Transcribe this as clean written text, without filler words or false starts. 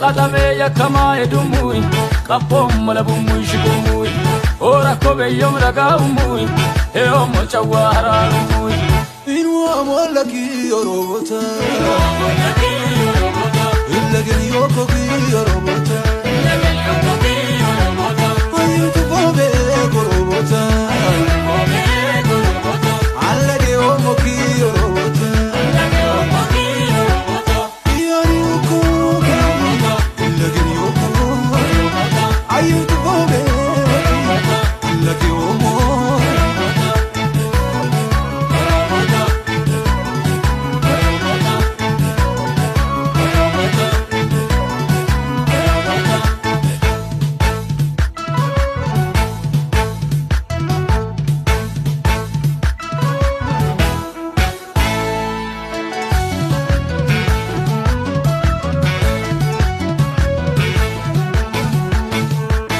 qadame yakama edumui kapom malabumui shibumui ora kobe yom ragaumui e omo chawara umui inwa molaki orobota